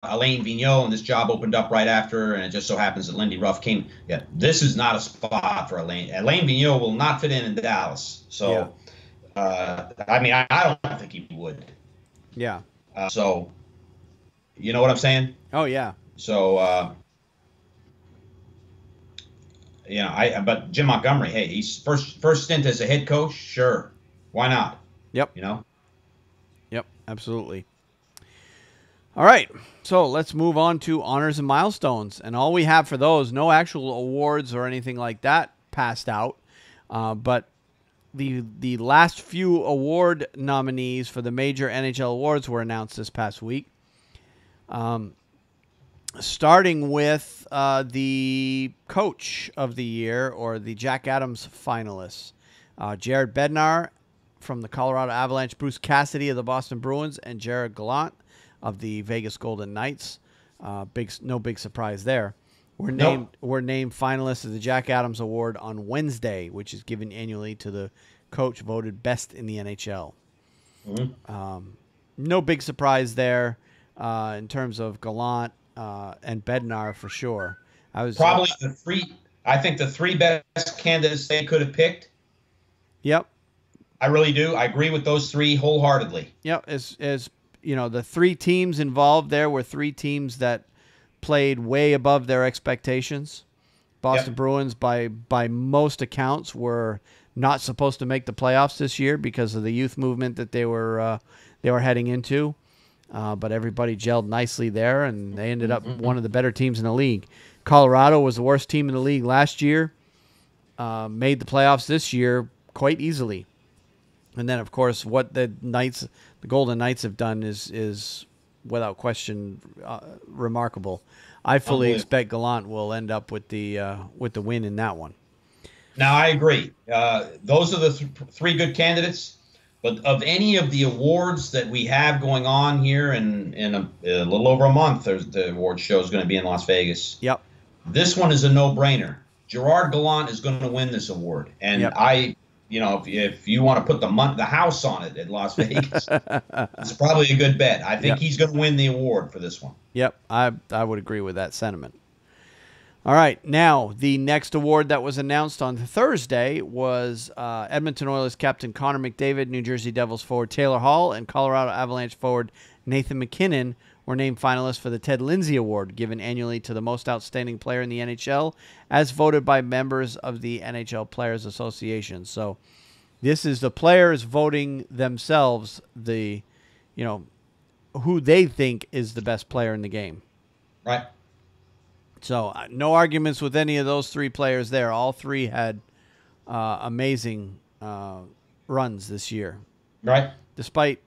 Alain Vigneault, and this job opened up right after, and it just so happens that Lindy Ruff came. Yeah, this is not a spot for Alain. Alain Vigneault will not fit in Dallas. Yeah. So, I mean, I don't think he would. Yeah. So, you know what I'm saying? Oh, yeah. So, but Jim Montgomery, hey, he's first stint as a head coach. Sure. Why not? Yep. You know? Yep. Absolutely. All right. So let's move on to honors and milestones. And all we have for those, no actual awards or anything like that passed out. But the last few award nominees for the major NHL awards were announced this past week. Starting with the coach of the year, or the Jack Adams finalists. Jared Bednar from the Colorado Avalanche, Bruce Cassidy of the Boston Bruins, and Jared Gallant of the Vegas Golden Knights. No big surprise there. We're named finalists of the Jack Adams Award on Wednesday, which is given annually to the coach voted best in the NHL. Mm-hmm. No big surprise there in terms of Gallant and Bednar for sure. Probably the three. I think the three best candidates they could have picked. Yep. I really do. I agree with those three wholeheartedly. Yep. As you know, the three teams involved there were three teams that played way above their expectations. Boston Bruins, by most accounts, were not supposed to make the playoffs this year because of the youth movement that they were heading into. But everybody gelled nicely there, and they ended up one of the better teams in the league. Colorado was the worst team in the league last year. Made the playoffs this year quite easily. And then, of course, what the Golden Knights have done is without question remarkable. I fully expect Gallant will end up with the win in that one. Now, I agree. Those are the three good candidates. But of any of the awards that we have going on here in a little over a month, the award show is going to be in Las Vegas. Yep. This one is a no-brainer. Gerard Gallant is going to win this award. And if you want to put the house on it in Las Vegas, it's probably a good bet. I think he's going to win the award for this one. Yep, I would agree with that sentiment. All right, now the next award that was announced on Thursday was Edmonton Oilers captain Connor McDavid, New Jersey Devils forward Taylor Hall, and Colorado Avalanche forward Nathan MacKinnon were named finalists for the Ted Lindsay Award, given annually to the most outstanding player in the NHL, as voted by members of the NHL Players Association. So this is the players voting themselves, who they think is the best player in the game. Right. So no arguments with any of those three players there. All three had amazing runs this year. Right. Despite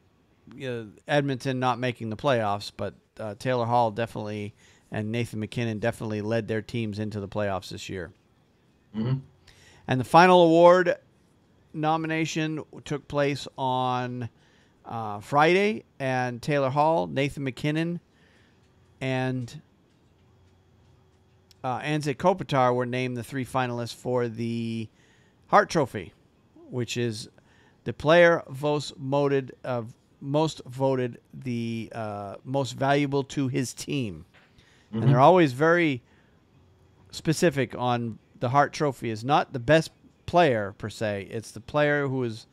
Edmonton not making the playoffs, but Taylor Hall definitely and Nathan MacKinnon definitely led their teams into the playoffs this year. Mm-hmm. And the final award nomination took place on Friday, and Taylor Hall, Nathan MacKinnon, and Anze Kopitar were named the three finalists for the Hart Trophy, which is the player most voted the most valuable to his team. Mm-hmm. And they're always very specific on the Hart Trophy is not the best player per se. It's the player who is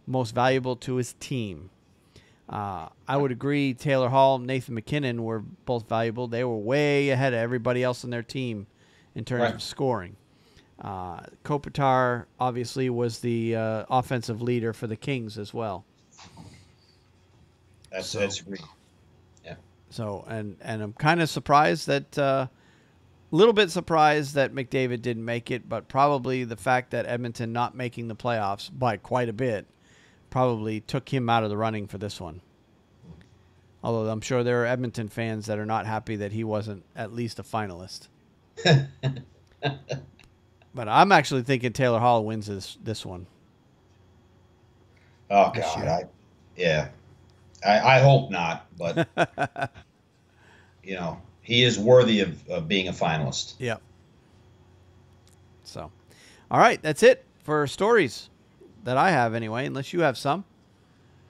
most valuable to his team. I would agree Taylor Hall and Nathan MacKinnon were both valuable. They were way ahead of everybody else on their team in terms of scoring. Kopitar obviously was the offensive leader for the Kings as well. That's great. Yeah. So and I'm kind of surprised that little bit surprised that McDavid didn't make it, but probably the fact that Edmonton not making the playoffs by quite a bit probably took him out of the running for this one. Although I'm sure there are Edmonton fans that are not happy that he wasn't at least a finalist. But I'm actually thinking Taylor Hall wins this one. Oh, God. I hope not, but, he is worthy of being a finalist. Yep. So, all right, that's it for stories that I have anyway, unless you have some.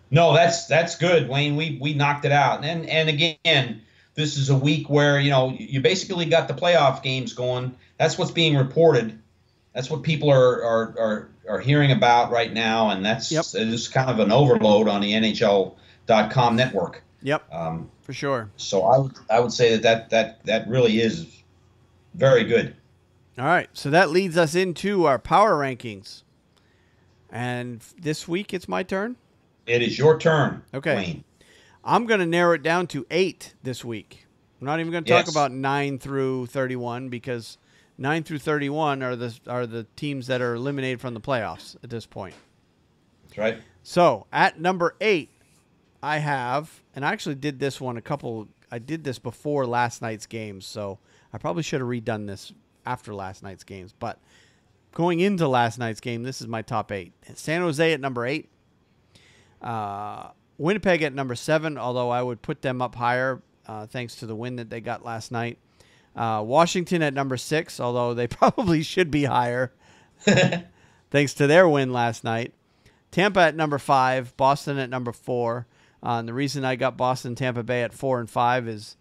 No, that's good, Wayne. We knocked it out. And again, this is a week where, you basically got the playoff games going. That's what's being reported. That's what people are hearing about right now, and that's it's kind of an overload on the NHL.com network. Yep, for sure. So I would say that really is very good. All right, so that leads us into our power rankings. And this week it's my turn? It is your turn, okay. Wayne. I'm going to narrow it down to 8 this week. I'm not even going to talk about 9 through 31 because 9 through 31 are the teams that are eliminated from the playoffs at this point. That's right. So at number 8, I have, and I actually did this one I did this before last night's games, so I probably should have redone this after last night's games. But going into last night's game, this is my top 8. San Jose at number 8. Winnipeg at number 7, although I would put them up higher thanks to the win that they got last night. Washington at number 6, although they probably should be higher thanks to their win last night. Tampa at number 5, Boston at number 4. And the reason I got Boston, Tampa Bay at 4 and 5 is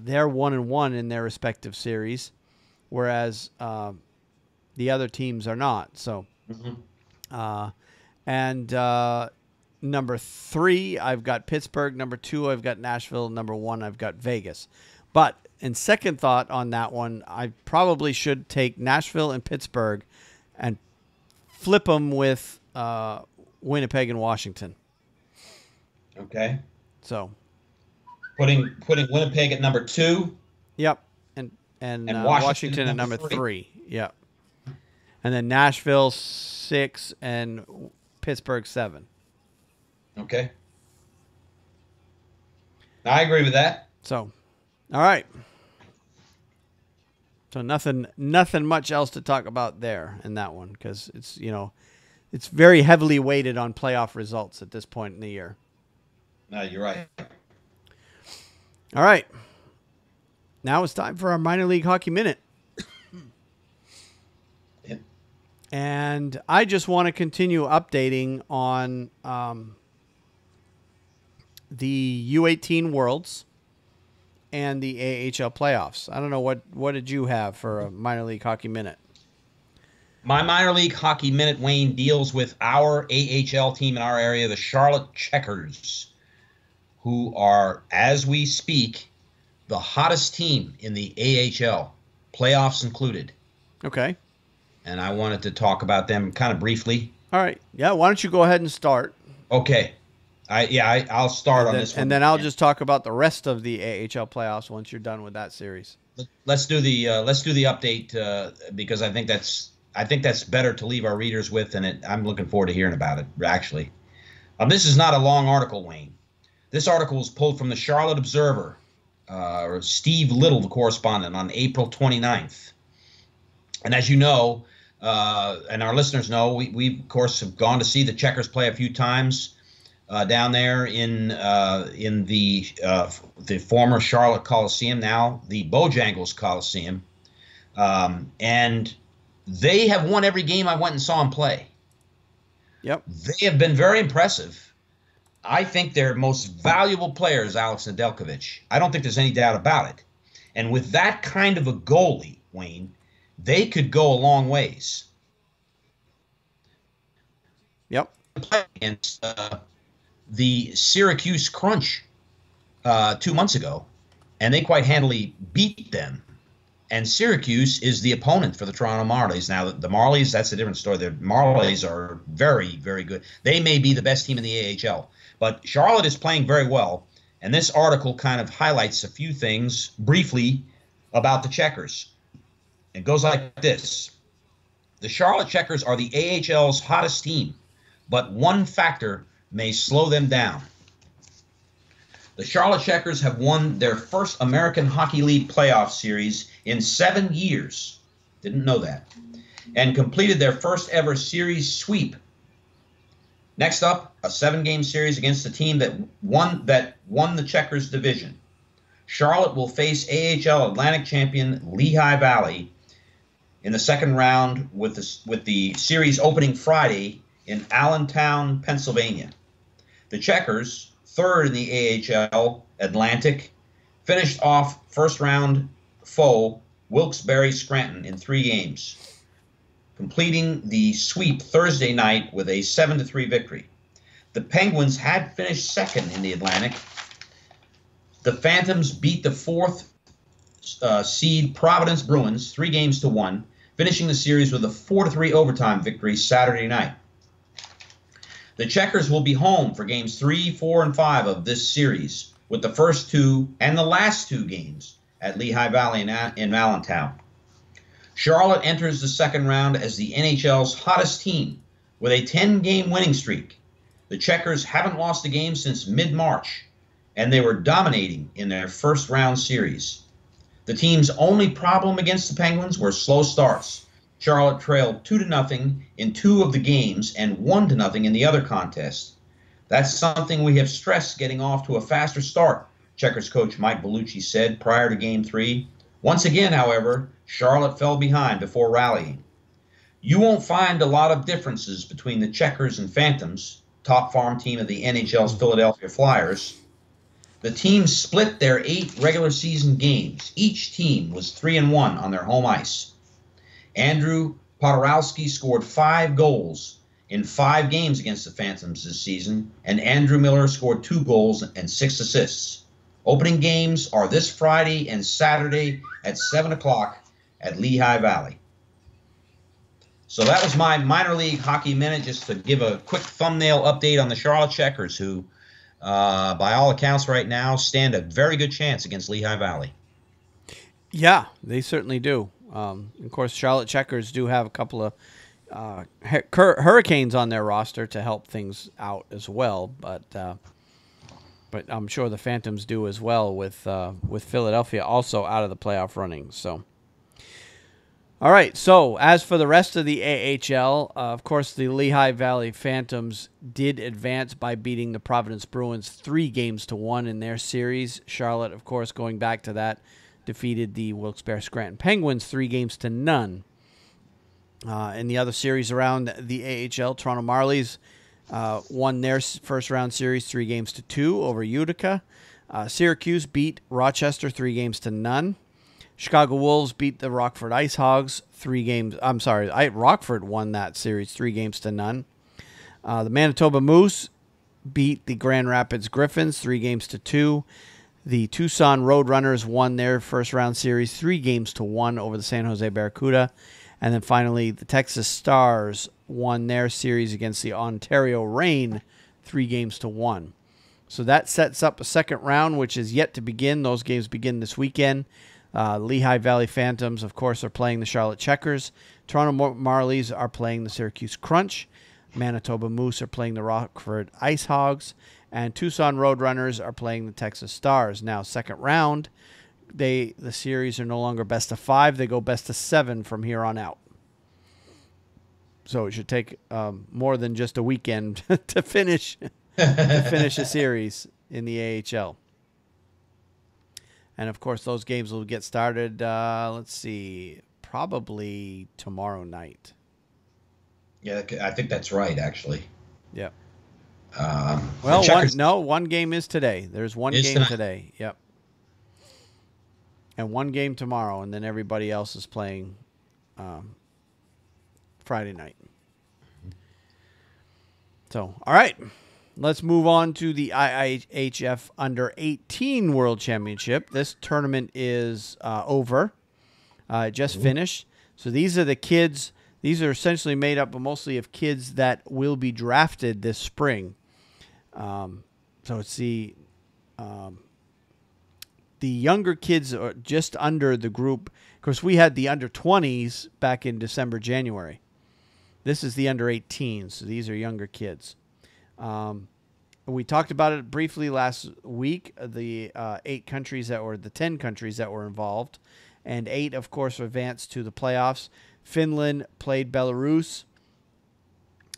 they're 1-1 in their respective series, whereas the other teams are not. So, number 3, I've got Pittsburgh. Number 2, I've got Nashville. Number 1, I've got Vegas. But in second thought on that one, I probably should take Nashville and Pittsburgh and flip them with Winnipeg and Washington. Okay. So putting Winnipeg at number 2. Yep. And Washington at number 3. Yep. And then Nashville 6 and Pittsburgh 7. Okay. I agree with that. So, all right. So nothing much else to talk about there in that one because it's it's very heavily weighted on playoff results at this point in the year. No, you're right. All right. Now it's time for our minor league hockey minute. Yep. And I just want to continue updating on the U18 Worlds and the AHL playoffs. I don't know what did you have for a minor league hockey minute? My minor league hockey minute, Wayne, deals with our AHL team in our area, the Charlotte Checkers, who are, as we speak, the hottest team in the AHL, playoffs included. Okay. And I wanted to talk about them kind of briefly. All right. Yeah, why don't you go ahead and start? Okay. I'll start on this one. And then I'll just talk about the rest of the AHL playoffs once you're done with that series. Let's do the update because I think that's better to leave our readers with, and I'm looking forward to hearing about it, actually. This is not a long article, Wayne. This article was pulled from the Charlotte Observer, Steve Little, the correspondent, on April 29th. And as you know, and our listeners know, we of course have gone to see the Checkers play a few times down there in the former Charlotte Coliseum, now the Bojangles Coliseum, and they have won every game I went and saw them play. Yep, they have been very impressive. I think their most valuable player is Alex Nedeljkovic. I don't think there's any doubt about it. And with that kind of a goalie, Wayne, they could go a long ways. Yep. Against the Syracuse Crunch 2 months ago, and they quite handily beat them. And Syracuse is the opponent for the Toronto Marlies. Now, the Marlies, that's a different story. The Marlies are very, very good. They may be the best team in the AHL. But Charlotte is playing very well, and this article kind of highlights a few things briefly about the Checkers. It goes like this. The Charlotte Checkers are the AHL's hottest team, but one factor may slow them down. The Charlotte Checkers have won their first American Hockey League playoff series in 7 years. Didn't know that. And completed their first ever series sweep. Next up, a 7-game series against the team that won the Checkers division. Charlotte will face AHL Atlantic champion Lehigh Valley in the second round with the series opening Friday in Allentown, Pennsylvania. The Checkers, third in the AHL Atlantic, finished off first-round foe Wilkes-Barre Scranton in 3 games, completing the sweep Thursday night with a 7-3 victory. The Penguins had finished second in the Atlantic. The Phantoms beat the 4th seed Providence Bruins 3-1, finishing the series with a 4-3 overtime victory Saturday night. The Checkers will be home for games 3, 4, and 5 of this series, with the first 2 and the last 2 games at Lehigh Valley in Allentown. Charlotte enters the second round as the NHL's hottest team with a 10-game winning streak. The Checkers haven't lost a game since mid-March, and they were dominating in their first-round series. The team's only problem against the Penguins were slow starts. Charlotte trailed 2-0 in 2 of the games and 1-0 in the other contest. That's something we have stressed getting off to a faster start, Checkers coach Mike Bellucci said prior to Game 3. Once again, however, Charlotte fell behind before rallying. You won't find a lot of differences between the Checkers and Phantoms, top farm team of the NHL's Philadelphia Flyers. The teams split their 8 regular season games. Each team was 3-1 on their home ice. Andrew Podorowski scored 5 goals in 5 games against the Phantoms this season, and Andrew Miller scored 2 goals and 6 assists. Opening games are this Friday and Saturday at 7 o'clock at Lehigh Valley. So that was my minor league hockey minute, just to give a quick thumbnail update on the Charlotte Checkers, who, by all accounts right now, stand a very good chance against Lehigh Valley. Yeah, they certainly do. Of course, Charlotte Checkers do have a couple of Hurricanes on their roster to help things out as well, but I'm sure the Phantoms do as well, with Philadelphia also out of the playoff running. So, all right. So as for the rest of the AHL, of course, the Lehigh Valley Phantoms did advance by beating the Providence Bruins 3-1 in their series. Charlotte, of course, going back to that, defeated the Wilkes-Barre Scranton Penguins 3-0. In the other series around the AHL, Toronto Marlies won their first-round series 3-2 over Utica. Syracuse beat Rochester 3-0. Chicago Wolves beat the Rockford Ice Hogs 3 games. I'm sorry, Rockford won that series 3-0. The Manitoba Moose beat the Grand Rapids Griffins 3-2. The Tucson Roadrunners won their first-round series 3-1 over the San Jose Barracuda. And then finally, the Texas Stars won their series against the Ontario Reign 3-1. So that sets up a second round, which is yet to begin. Those games begin this weekend. Lehigh Valley Phantoms, of course, are playing the Charlotte Checkers. Toronto Marlies are playing the Syracuse Crunch. Manitoba Moose are playing the Rockford Ice Hogs. And Tucson Roadrunners are playing the Texas Stars. Now, second round, the series are no longer best of 5. They go best of 7 from here on out. So it should take more than just a weekend to finish a series in the AHL. And, of course, those games will get started, let's see, probably tomorrow night. Yeah, I think that's right, actually. Yeah. Well, one game is today. There's one game today. Yep. And one game tomorrow, and then everybody else is playing Friday night. So, all right. Let's move on to the IIHF Under-18 World Championship. This tournament is over. Just finished. So these are the kids. These are essentially made up mostly of kids that will be drafted this spring. So it's the younger kids are just under the group. Of course, we had the under-20s back in December, January. This is the under-18s, so these are younger kids. We talked about it briefly last week, the 10 countries that were involved, and 8, of course, advanced to the playoffs. Finland played Belarus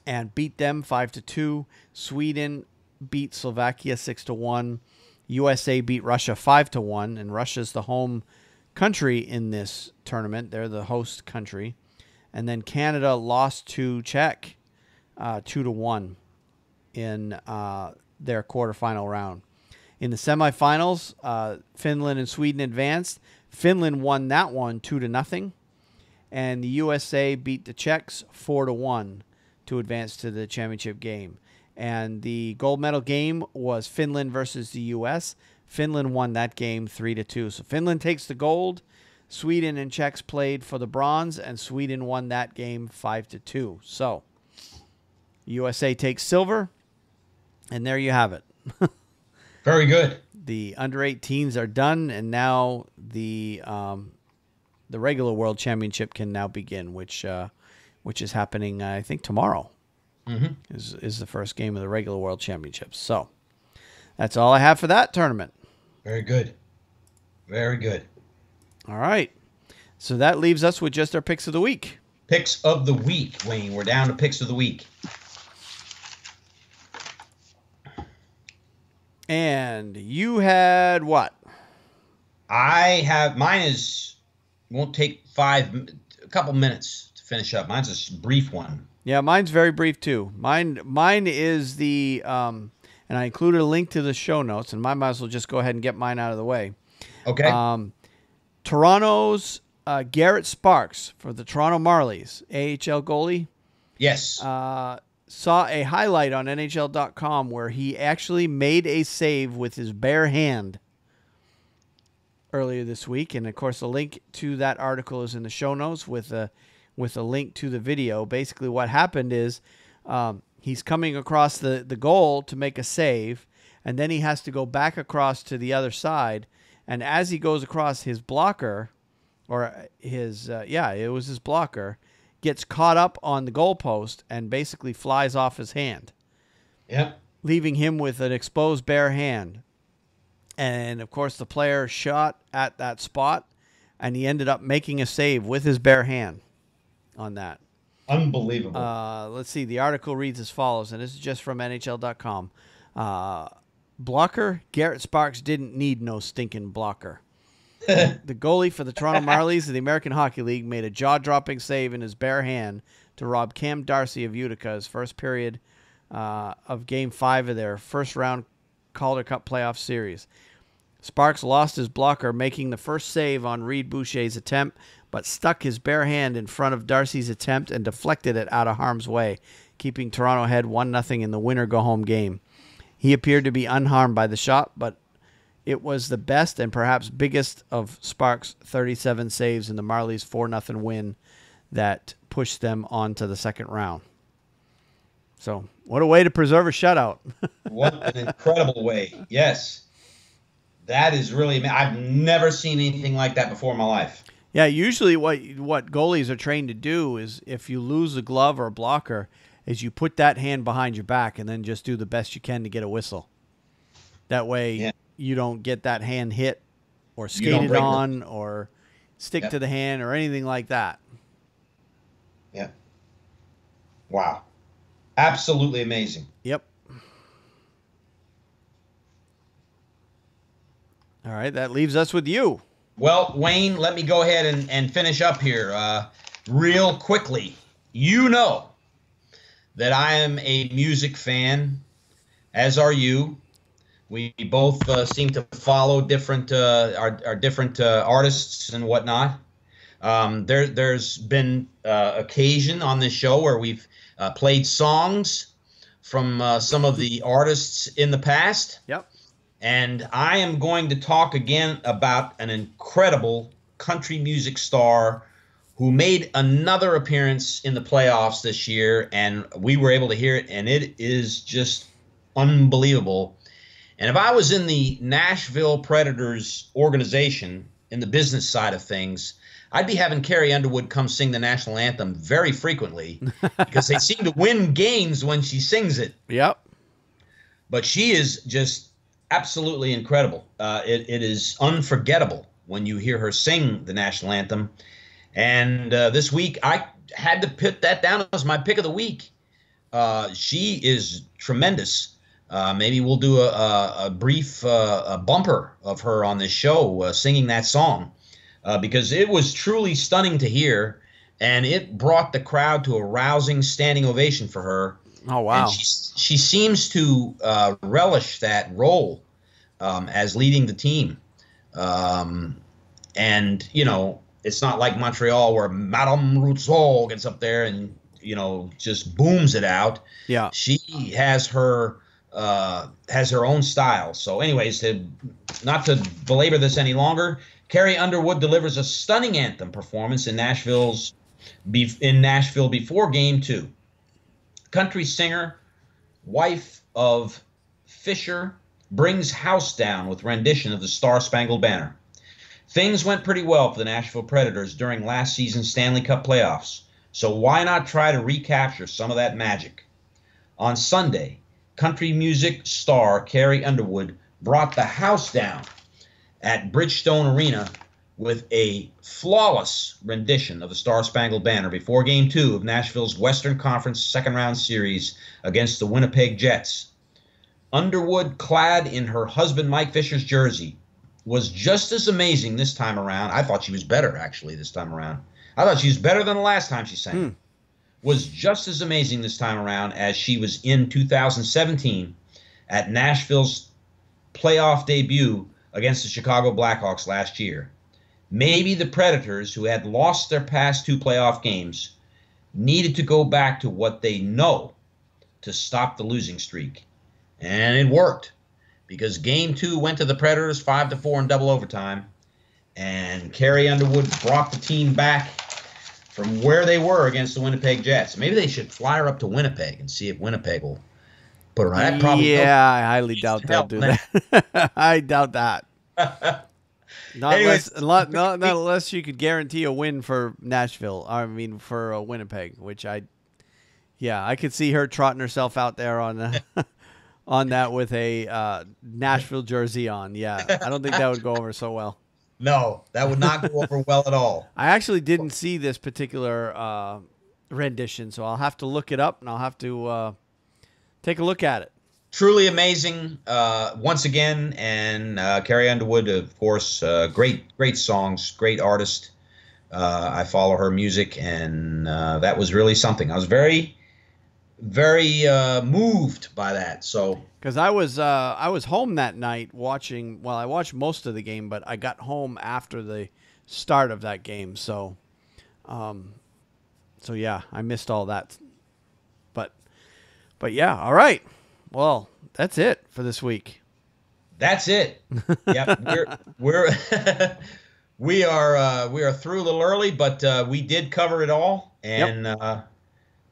and beat them 5-2. Sweden beat Slovakia 6-1. USA beat Russia 5-1, and Russia's the home country in this tournament. They're the host country. And then Canada lost to Czech 2-1 in their quarterfinal round. In the semifinals, Finland and Sweden advanced. Finland won that one 2-0, and the USA beat the Czechs 4-1 to advance to the championship game. And the gold medal game was Finland versus the U.S. Finland won that game 3-2. So Finland takes the gold. Sweden and Czechs played for the bronze, and Sweden won that game 5-2. So USA takes silver, and there you have it. Very good. The under-18s are done, and now the regular World Championship can now begin, which is happening, I think, tomorrow. Is the first game of the regular World Championship. So that's all I have for that tournament. Very good. Very good. All right. So that leaves us with just our picks of the week. Picks of the week, Wayne. We're down to picks of the week. And you had what? I have, won't take a couple minutes to finish up. Mine's a brief one. Yeah, mine's very brief too. Mine is the, and I included a link to the show notes, and I might as well just go ahead and get mine out of the way. Okay. Toronto's Garrett Sparks for the Toronto Marlies, AHL goalie. Yes. Saw a highlight on NHL.com where he actually made a save with his bare hand earlier this week. And, of course, the link to that article is in the show notes with a link to the video. Basically what happened is he's coming across the goal to make a save, and then he has to go back across to the other side. And as he goes across, his blocker, or it was his blocker, gets caught up on the goalpost and basically flies off his hand. Yep. Leaving him with an exposed bare hand. And, of course, the player shot at that spot, and he ended up making a save with his bare hand on that. Unbelievable. Let's see. The article reads as follows, and this is just from NHL.com. Blocker, Garrett Sparks didn't need no stinking blocker. The goalie for the Toronto Marlies of the American Hockey League made a jaw-dropping save in his bare hand to rob Cam Darcy of Utica's first period of Game 5 of their first-round Calder Cup playoff series. Sparks lost his blocker, making the first save on Reed Boucher's attempt, but stuck his bare hand in front of Darcy's attempt and deflected it out of harm's way, keeping Toronto ahead 1-0 in the winner-go-home game. He appeared to be unharmed by the shot, but it was the best and perhaps biggest of Sparks' 37 saves in the Marlies' 4-0 win that pushed them on to the second round. So, what a way to preserve a shutout. What an incredible way. Yes. That is really, I've never seen anything like that before in my life. Yeah, usually what goalies are trained to do is if you lose a glove or a blocker, is you put that hand behind your back and then just do the best you can to get a whistle. That way you don't get that hand hit or skated on or stick to the hand or anything like that. Yeah. Wow. Absolutely amazing. Yep. All right, that leaves us with you. Well, Wayne, let me go ahead and finish up here real quickly. You know that I am a music fan, as are you. We both seem to follow different our different artists and whatnot. There's been occasion on this show where we've played songs from some of the artists in the past. Yep. And I am going to talk again about an incredible country music star who made another appearance in the playoffs this year, and we were able to hear it, and it is just unbelievable. And if I was in the Nashville Predators organization, in the business side of things, I'd be having Carrie Underwood come sing the national anthem very frequently because they seem to win games when she sings it. Yep. But she is just absolutely incredible. It is unforgettable when you hear her sing the national anthem. And this week, I had to put that down as my pick of the week. She is tremendous. Maybe we'll do a brief bumper of her on this show singing that song because it was truly stunning to hear, and it brought the crowd to a rousing standing ovation for her. Oh, wow. And she seems to relish that role as leading the team. And, it's not like Montreal where Madame Rousseau gets up there and, just booms it out. Yeah. She has her own style. So anyways, not to belabor this any longer, Carrie Underwood delivers a stunning anthem performance in Nashville before Game 2. Country singer, wife of Fisher, brings house down with rendition of the Star-Spangled Banner. Things went pretty well for the Nashville Predators during last season's Stanley Cup playoffs, so why not try to recapture some of that magic? On Sunday, country music star Carrie Underwood brought the house down at Bridgestone Arena with a flawless rendition of the Star-Spangled Banner before Game 2 of Nashville's Western Conference second-round series against the Winnipeg Jets. Underwood, clad in her husband Mike Fisher's jersey, was just as amazing this time around. I thought she was better, actually, this time around. I thought she was better than the last time she sang. Was just as amazing this time around as she was in 2017 at Nashville's playoff debut against the Chicago Blackhawks last year. Maybe the Predators, who had lost their past 2 playoff games, needed to go back to what they know to stop the losing streak. And it worked, because Game 2 went to the Predators 5-4 in double overtime, and Carrie Underwood brought the team back from where they were against the Winnipeg Jets. Maybe they should fly her up to Winnipeg and see if Winnipeg will put her on. That probably I highly doubt they'll do that. I doubt that. Not unless you could guarantee a win for Nashville. I mean, for Winnipeg, which I could see her trotting herself out there on on that with a Nashville jersey on. Yeah, I don't think that would go over so well. No, that would not go over well at all. I actually didn't see this particular rendition, so I'll have to look it up and I'll have to take a look at it. Truly amazing once again, and Carrie Underwood, of course, great songs, great artist. I follow her music, and that was really something. I was very moved by that. So because I was home that night watching. Well, I watched most of the game, but I got home after the start of that game. So yeah, I missed all that. But yeah, all right. Well, that's it for this week. That's it. Yep, we are through a little early, but we did cover it all, and yep.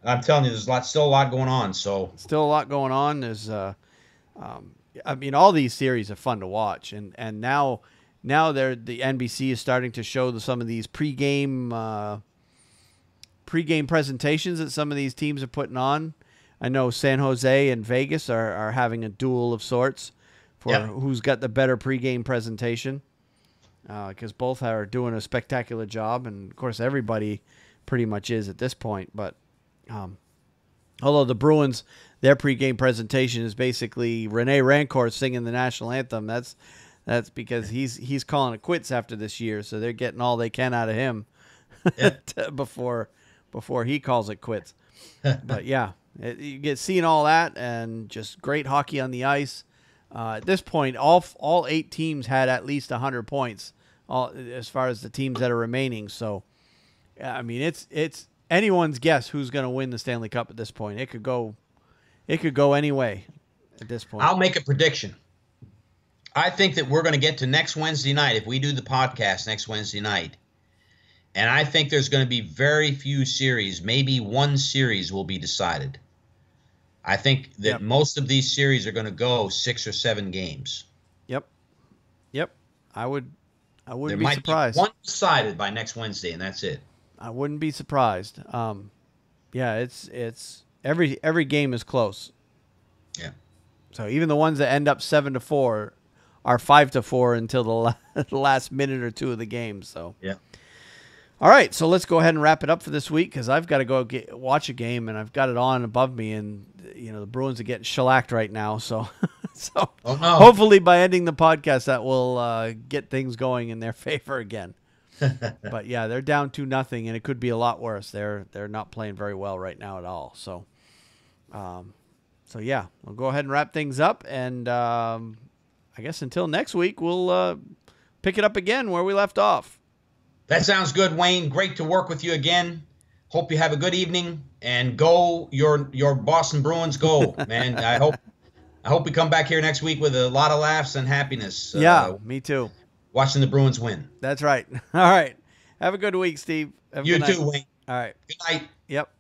I'm telling you, there's still a lot going on. So still a lot going on. There's, I mean, all these series are fun to watch, and now the NBC is starting to show some of these pregame presentations that some of these teams are putting on. I know San Jose and Vegas are having a duel of sorts for who's got the better pregame presentation, because both are doing a spectacular job, and of course everybody pretty much is at this point. But although the Bruins, their pregame presentation is basically Rene Rancourt singing the national anthem. That's because he's calling it quits after this year, so they're getting all they can out of him before he calls it quits. But yeah. You get seeing all that, and just great hockey on the ice. At this point, all 8 teams had at least 100 points, as far as the teams that are remaining. So, I mean, it's anyone's guess who's going to win the Stanley Cup at this point. It could go any way at this point. I'll make a prediction. I think that we're going to get to next Wednesday night, if we do the podcast next Wednesday night. And I think there's going to be very few series. Maybe one series will be decided. I think that most of these series are going to go 6 or 7 games. Yep. I wouldn't be surprised. There might be one decided by next Wednesday, and that's it. I wouldn't be surprised. It's every game is close. Yeah. So even the ones that end up 7-4 are 5-4 until the last minute or two of the game. So yeah. All right, so let's go ahead and wrap it up for this week, because I've got to go watch a game, and I've got it on above me, and the Bruins are getting shellacked right now. So, Hopefully by ending the podcast, that will get things going in their favor again. But yeah, they're down 2-0, and it could be a lot worse. They're not playing very well right now at all. So, yeah, we'll go ahead and wrap things up, and I guess until next week, we'll pick it up again where we left off. That sounds good, Wayne. Great to work with you again. Hope you have a good evening, and go your Boston Bruins, go, man. I hope we come back here next week with a lot of laughs and happiness. Yeah, me too. Watching the Bruins win. That's right. All right. Have a good week, Steve. Have a You good too, night. Wayne. All right. Good night. Yep.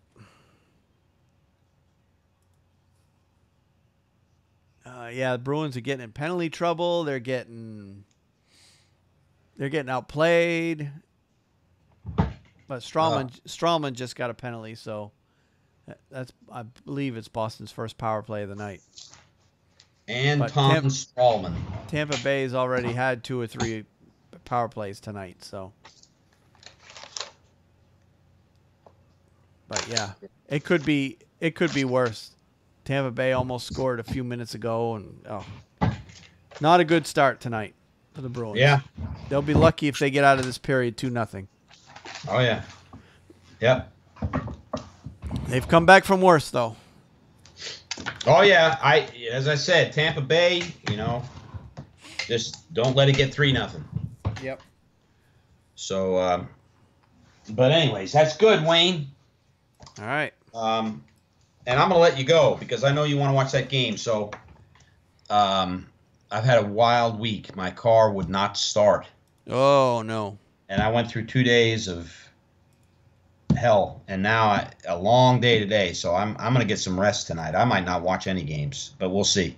Yeah, the Bruins are getting in penalty trouble. They're getting outplayed. But Strawman just got a penalty, so that's, I believe it's Boston's first power play of the night. And Tom Strawman. Tampa Bay's already had 2 or 3 power plays tonight, so. But yeah, it could be worse. Tampa Bay almost scored a few minutes ago, and not a good start tonight for the Bruins. Yeah, they'll be lucky if they get out of this period 2-0. Oh yeah, yep. They've come back from worse though. Oh yeah, as I said, Tampa Bay, just don't let it get 3-0. Yep. So, but anyways, that's good, Wayne. All right. And I'm going to let you go because I know you want to watch that game. So I've had a wild week. My car would not start. Oh, no. And I went through 2 days of hell. And now a long day today. So I'm going to get some rest tonight. I might not watch any games, but we'll see.